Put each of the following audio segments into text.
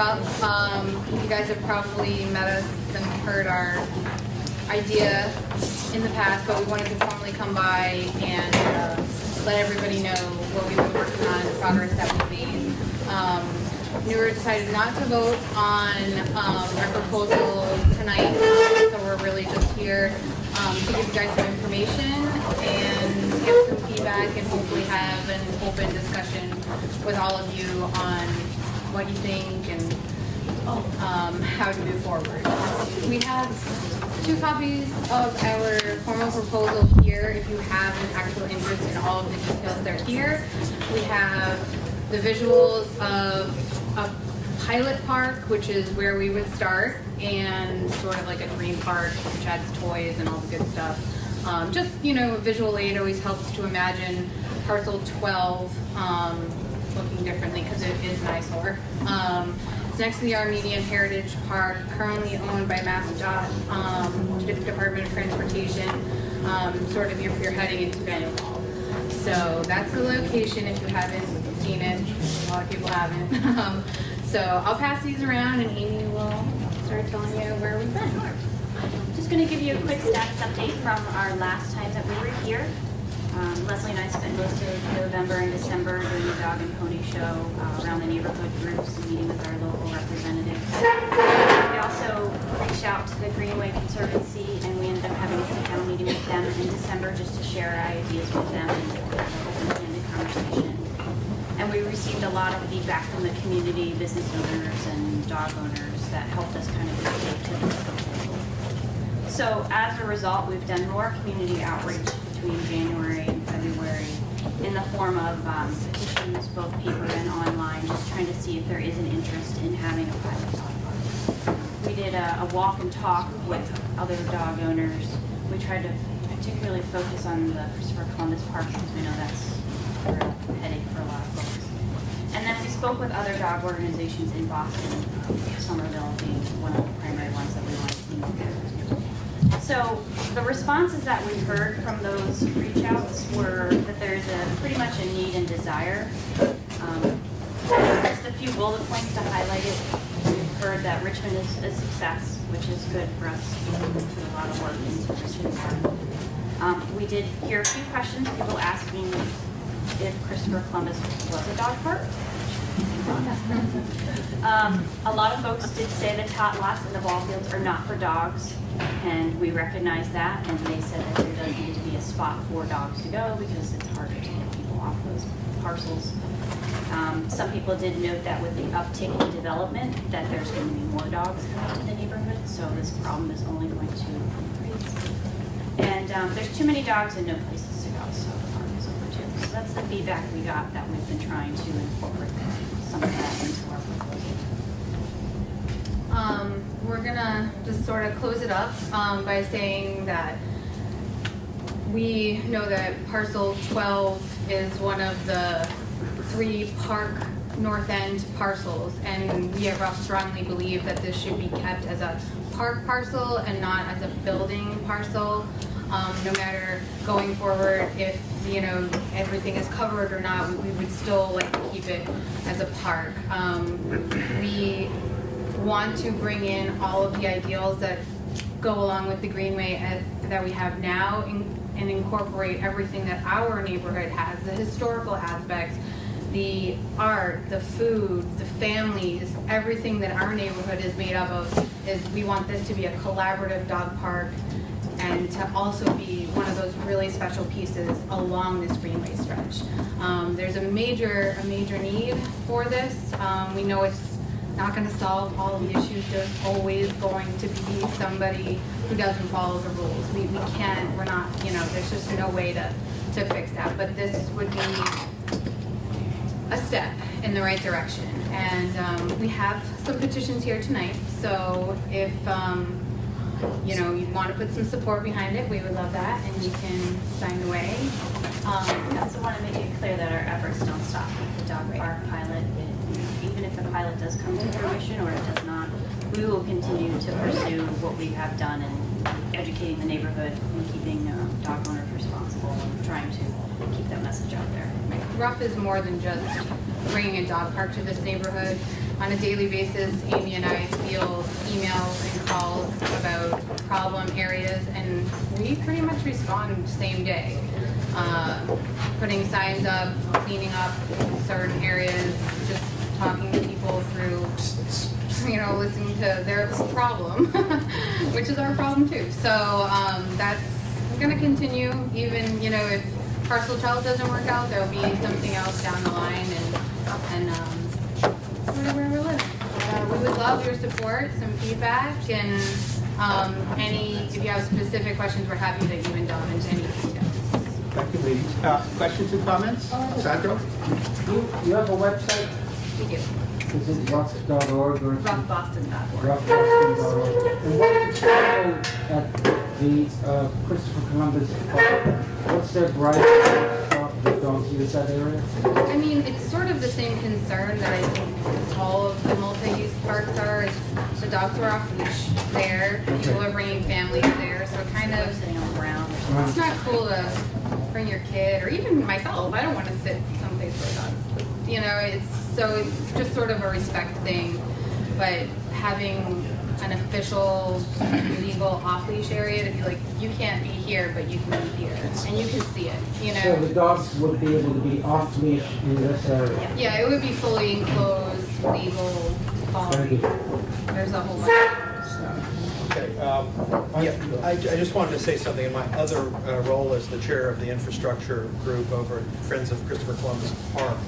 RUFF. You guys have probably met us and heard our idea in the past, but we wanted to formally come by and let everybody know what we've been working on, the progress that we've made. NEWRA decided not to vote on our proposal tonight, so we're really just here to give you guys some information and get some feedback and hopefully have an open discussion with all of you on what you think and how to move forward. We have 2 copies of our formal proposal here if you have an actual interest in all of the details. They're here. We have the visuals of a pilot park, which is where we would start, and sort of like a green park, which has toys and all the good stuff. Just, you know, a visual aid always helps to imagine parcel 12 looking differently because it is an eyesore. It's next to the Armenian Heritage Park, currently owned by MassDOT, Department of Transportation, sort of if you're heading into Faneuil Hall. So that's the location if you haven't seen it. A lot of people haven't. So I'll pass these around and Amy will start telling you where we've been. Just going to give you a quick status update from our last time that we were here. Leslie and I spent most of November and December doing a dog and pony show around the neighborhood groups and meeting with our local representatives. We also reached out to the Greenway Conservancy and we ended up having a sit-down meeting with them in December just to share our ideas with them and open-handed conversation. And we received a lot of feedback from the community, business owners and dog owners that helped us kind of dictate to this proposal. So as a result, we've done more community outreach between January and February in the form of petitions, both paper and online, just trying to see if there is an interest in having a pilot dog park. We did a walk and talk with other dog owners. We tried to particularly focus on the Christopher Columbus Park because we know that's a real headache for a lot of folks. And then we spoke with other dog organizations in Boston, Somerville being one of the primary ones that we wanted to meet there. So the responses that we've heard from those reach outs were that there's pretty much a need and desire. Just a few bullet points to highlight it. We've heard that Richmond is a success, which is good for us. We put a lot of work into Richmond. We did hear a few questions, people asking if Christopher Columbus was a dog park. A lot of folks did say the tot lots and the ball fields are not for dogs, and we recognize that, and they said that there does need to be a spot for dogs to go because it's harder to get people off those parcels. Some people did note that with the uptick in development that there's going to be more dogs coming to the neighborhood, so this problem is only going to increase. And there's too many dogs and no places to go, so the park is over too. So that's the feedback we got that we've been trying to incorporate some of that into our proposal. We're gonna just sort of close it up by saying that we know that parcel 12 is one of the 3 park north end parcels, and we at RUFF strongly believe that this should be kept as a park parcel and not as a building parcel. No matter going forward if, you know, everything is covered or not, we would still like to keep it as a park. We want to bring in all of the ideals that go along with the Greenway that we have now and incorporate everything that our neighborhood has, the historical aspects, the art, the food, the families, everything that our neighborhood is made up of. Is we want this to be a collaborative dog park and to also be one of those really special pieces along this Greenway stretch. There's a major need for this. We know it's not going to solve all of the issues. There's always going to be somebody who doesn't follow the rules. We can't, we're not, you know, there's just no way to fix that. But this would be a step in the right direction. And we have some petitions here tonight. So if, you know, you want to put some support behind it, we would love that, and you can sign away. I also want to make it clear that our efforts don't stop with the dog park pilot. Even if the pilot does come to fruition or it does not, we will continue to pursue what we have done in educating the neighborhood and keeping dog owners responsible and trying to keep that message out there. RUFF is more than just bringing a dog park to this neighborhood. on a daily basis, Amy and I field emails and calls about problem areas, and we pretty much respond same day. Putting signs up, cleaning up certain areas, just talking to people through, listening to their problem, which is our problem too. So that's going to continue, even, if Parcel Child doesn't work out, there'll be something else down the line, and sort of where we're living. We would love your support, some feedback, and if you have specific questions, we're happy to even delve into any details. Thank you, ladies. Questions and comments? Sandro? You have a website? We do. Is it ruff.org or? RuffBoston.org. ruffboston.org. And what is at the Christopher Columbus Park? What's their gripe about the dogs use that area? I mean, it's sort of the same concern that I think all of the multi-use parks are. It's the dogs are off leash there. People are bringing families there, so kind of Sitting on the ground. it's not cool to bring your kid, or even myself. I don't want to sit someplace where dogs. It's just sort of a respect thing. But having an official, legal off-leash area to be like, you can't be here, but you can be here, and you can see it. So the dogs would be able to be off leash in this area? Yeah, it would be fully enclosed, legal, Thank you. There's a whole bunch. Okay, I just wanted to say something. In my other role as the chair of the infrastructure group over at Friends of Christopher Columbus Park,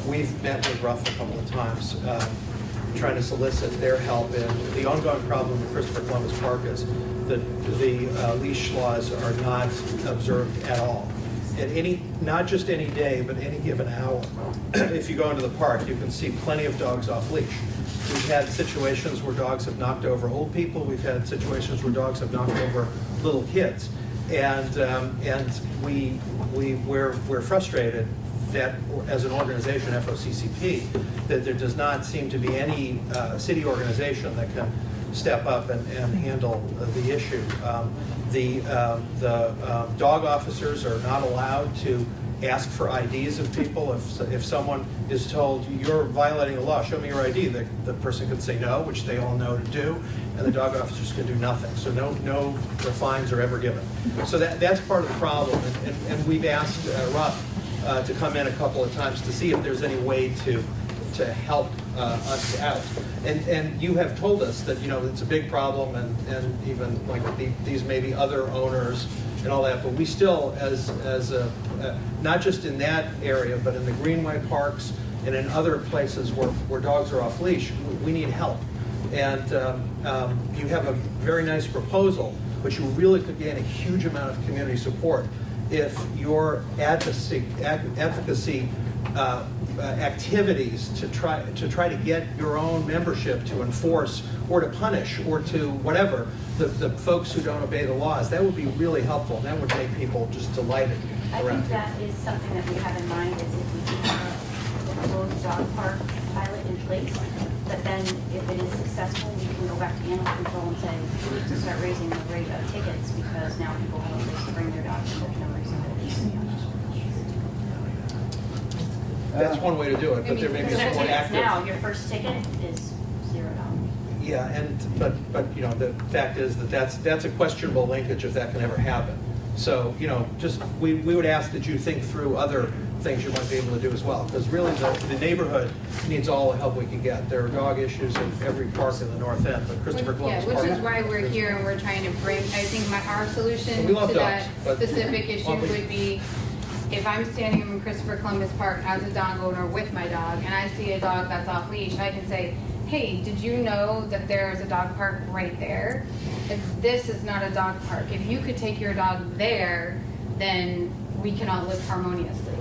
we've met with RUFF a couple of times, trying to solicit their help in the ongoing problem with Christopher Columbus Park is that the leash laws are not observed at all. At not just any day, but any given hour. If you go into the park, you can see plenty of dogs off leash. We've had situations where dogs have knocked over old people. We've had situations where dogs have knocked over little kids, and we're frustrated that as an organization, FOCCP, that there does not seem to be any city organization that can step up and handle the issue. The dog officers are not allowed to ask for IDs of people. If someone is told, you're violating the law, show me your ID, the person could say no, which they all know to do, and the dog officers can do nothing. So no fines are ever given. So that's part of the problem, and we've asked RUFF to come in a couple of times to see if there's any way to help us out. And you have told us that it's a big problem, and even like these maybe other owners and all that, but we still, as not just in that area, but in the Greenway parks and in other places where dogs are off leash, we need help. And you have a very nice proposal, but you really could gain a huge amount of community support if your advocacy activities to try to get your own membership to enforce or to punish or to whatever the folks who don't obey the laws, that would be really helpful, and that would make people just delighted I around think here. that is something that we have in mind, is if we keep the proposed dog park pilot in place, but then if it is successful, we can go back to animal control and say, we need to start raising the rate of tickets because now people have a place to bring their dogs and there's no reason that it needs to be on. That's one way to do it, but there may be Because some their more tickets active. now, your first ticket is $0. Yeah, but the fact is that that's a questionable linkage if that can ever happen. So just we would ask that you think through other things you might be able to do as well, because really the neighborhood needs all the help we can get. There are dog issues in every park in the North End, but Christopher Columbus Park. Which is why we're here and we're trying to bring. I think our solution We love to dogs, that but- specific issue would be, if I'm standing in Christopher Columbus Park as a dog owner with my dog, and I see a dog that's off leash, I can say, hey, did you know that there's a dog park right there? If this is not a dog park, if you could take your dog there, then we can all live harmoniously.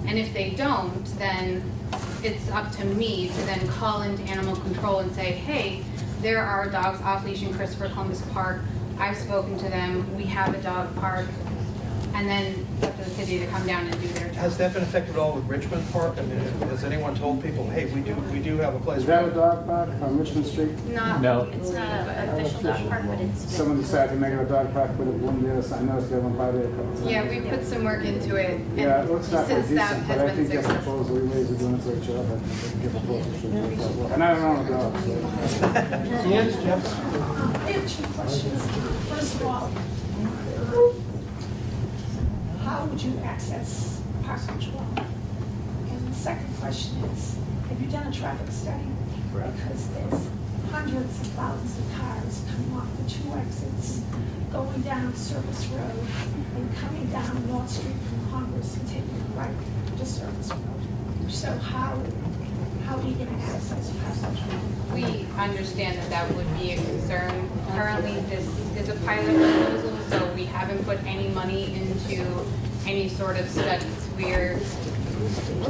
And if they don't, then it's up to me to then call into animal control and say, hey, there are dogs off leash in Christopher Columbus Park. I've spoken to them. We have a dog park. And then it's up to the city to come down and do their job. Has that been affected at all with Richmond Park? I mean, has anyone told people, hey, we do have a place? Is that a dog park on Richmond Street? Not No. It's not an official dog park, but it's. Someone decided to make it a dog park, put it one there, so I noticed they went by there a couple times. Yeah, we put some work into it, Yeah, it looks and not very since that decent, but has I been think that successful. proposal, we ways of doing a great job. I think the proposal should work out well. And I don't own a dog, so. Yes, Jeff? I have two questions. First of all, how would you access parcel 12? And the second question is, have you done a traffic study? Because there's hundreds of thousands of cars coming off the two exits, going down Service Road and coming down North Street from Congress and taking a right to Service Road. So how are you going to access parcel 12? We understand that that would be a concern. Currently, this is a pilot proposal, so we haven't put any money into any sort of studies. We're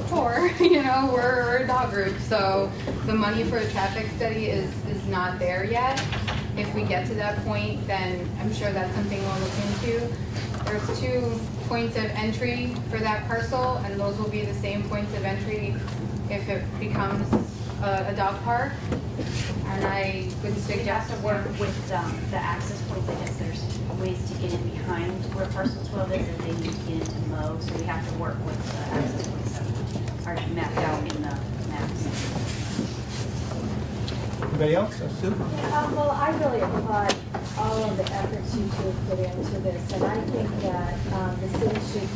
poor, you know, we're a dog group, so the money for a traffic study is not there yet. If we get to that point, then I'm sure that's something we'll look into. There's 2 points of entry for that parcel, and those will be the same points of entry if it becomes a dog park. And I would We have suggest to work with the access points. I guess there's ways to get in behind where parcel 12 is if they need to get into Mo. So we have to work with the access points that are mapped out in the maps. Anybody else? Sue? Well, I really applaud all of the efforts you two have put into this, and I think that the city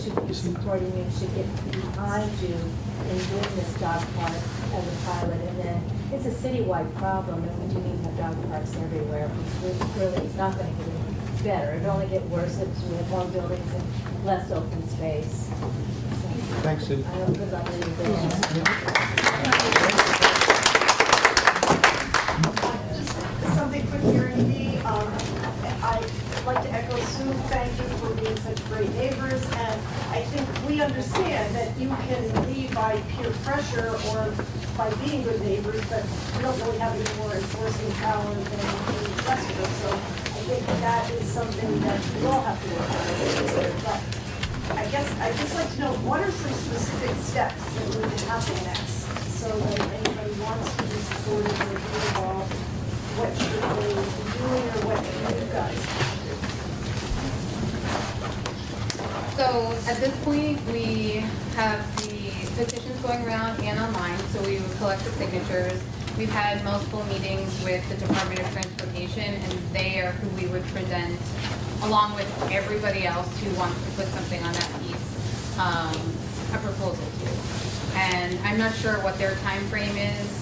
should be supporting you, should get behind you in doing this dog park as a pilot. And then it's a citywide problem, and we do need to have dog parks everywhere, because really it's not going to get any better. It'll only get worse as we have more buildings and less open space. So, Thanks, Sue. I hope good luck to you there. Just something quick here, Edie. I'd like to echo Sue, thank you for being such great neighbors, and I think we understand that you can lead by peer pressure or by being good neighbors, but we don't really have any more enforcing power than the rest of us, so I think that is something that we all have to work on. But I guess I'd just like to know, what are some specific steps that need to happen next, so that anybody wants to be supportive or be involved, what should they be doing or what should you guys do? So at this point, we have the petitions going around and online, so we would collect the signatures. We've had multiple meetings with the Department of Transportation, and they are who we would present, along with everybody else who wants to put something on that piece, a proposal to. And I'm not sure what their time frame is.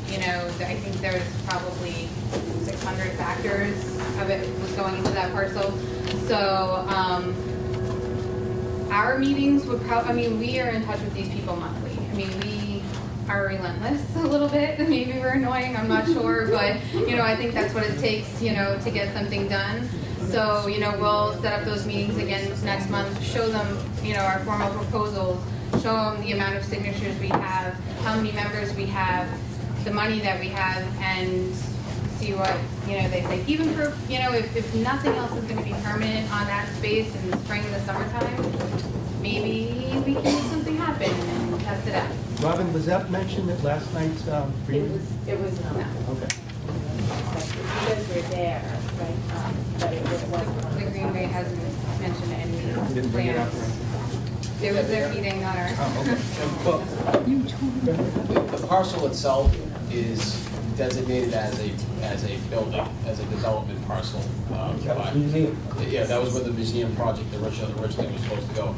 You know, I think there's probably 600 factors of it was going into that parcel. So, our meetings would we are in touch with these people monthly. I mean, we are relentless a little bit. Maybe we're annoying, I'm not sure, but, you know, I think that's what it takes, you know, to get something done. So, you know, we'll set up those meetings again next month, show them, you know, our formal proposals, show them the amount of signatures we have, how many members we have, the money that we have, and see what, you know, they say. Even for, you know, if nothing else is gonna be permanent on that space in the spring and the summertime, maybe we can make something happen and test it out. Robin, was that mentioned at last night's briefing? It was not. Okay. You guys were there, right? But it wasn't. The Greenway hasn't mentioned any You didn't bring it up, plans. right? It was their meeting, not ours. Oh, okay. The parcel itself is designated as a building, as a development parcel. Museum. Yeah, that was where the museum project originally was supposed to go.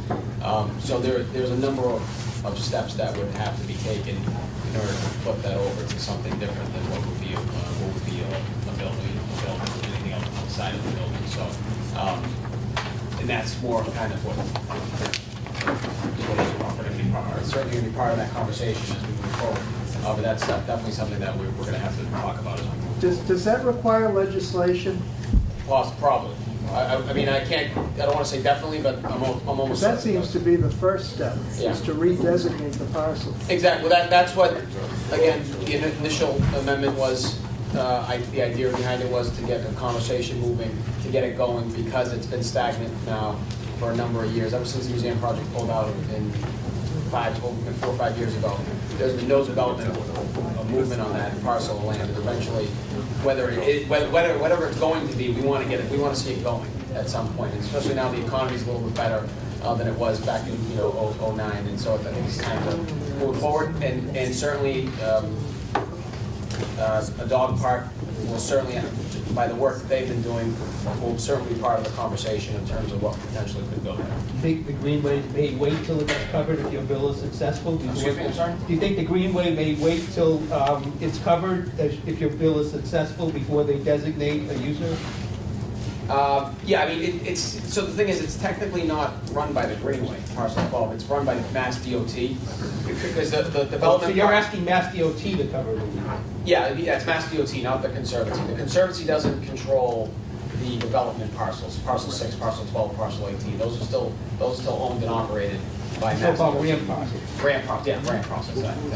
So there's a number of steps that would have to be taken in order to flip that over to something different than what would be a building, anything else outside of the building. So, and that's more kind of what is certainly going to be part of that conversation as we move forward. But that's definitely something that we're going to have to talk about as we move forward. Does that require legislation? Probably. I mean, I don't want to say definitely, but I'm almost That certain. seems to be the first step, Yeah. is to redesignate the parcel. Exactly. That's what, again, the initial amendment was, the idea behind it was to get the conversation moving, to get it going, because it's been stagnant now for a number of years, ever since the museum project pulled out in 4 or 5 years ago. There's been no development of movement on that parcel of land, and eventually, whatever it's going to be, we want to see it going at some point, and especially now the economy's a little bit better than it was back in 09, and so I think it's time to move forward, and certainly a dog park will certainly, by the work that they've been doing, will certainly be part of the conversation in terms of what potentially could go there. Do you think the Greenway may wait till it gets covered if your bill is successful? Excuse me, I'm sorry? Do you think the Greenway may wait till it's covered if your bill is successful before they designate a user? Yeah, I mean, so the thing is, it's technically not run by the Greenway, Parcel 12, it's run by Mass DOT, because the development... So you're asking Mass DOT to cover it? Yeah, it's Mass DOT, not the Conservancy. The Conservancy doesn't control the development parcels, Parcel 6, Parcel 12, Parcel 18. Those are still owned and operated by Mass DOT. So-called grant process. Grant process, exactly.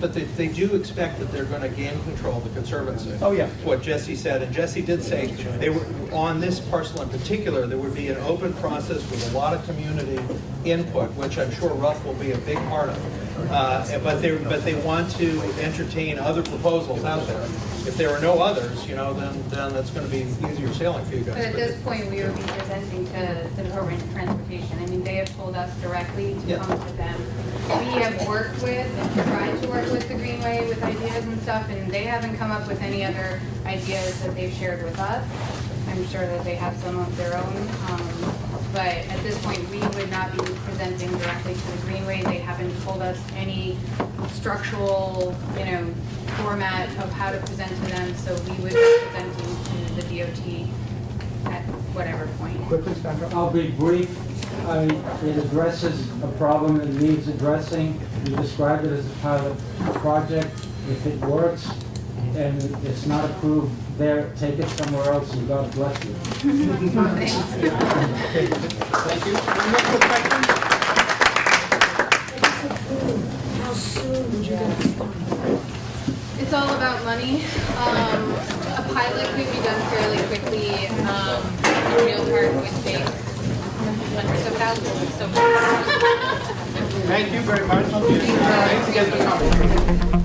But they do expect that they're going to gain control of the Conservancy. Oh, yeah. That's what Jesse said, and Jesse did say they were on this parcel in particular, there would be an open process with a lot of community input, which I'm sure RUFF will be a big part of. But they want to entertain other proposals out there. If there are no others, then that's going to be easier sailing for you guys. But at this point, we would be presenting to the Department of Transportation. I mean, they have told us directly to come to them. We have worked with and tried to work with the Greenway with ideas and stuff, and they haven't come up with any other ideas that they've shared with us. I'm sure that they have some of their own. But at this point, we would not be presenting directly to the Greenway. They haven't told us any structural, format of how to present to them, so we would be presenting to the DOT at whatever point. Quickly, Sandra. I'll be brief. It addresses a problem that needs addressing. You described it as a pilot project. If it works and it's not approved there, take it somewhere else, and God bless you. Thanks. Thank you. Any more questions? How soon would you guys start? It's all about money. A pilot could be done fairly quickly. A real part would take hundreds of thousands. So Thank you very much. Thanks again for coming.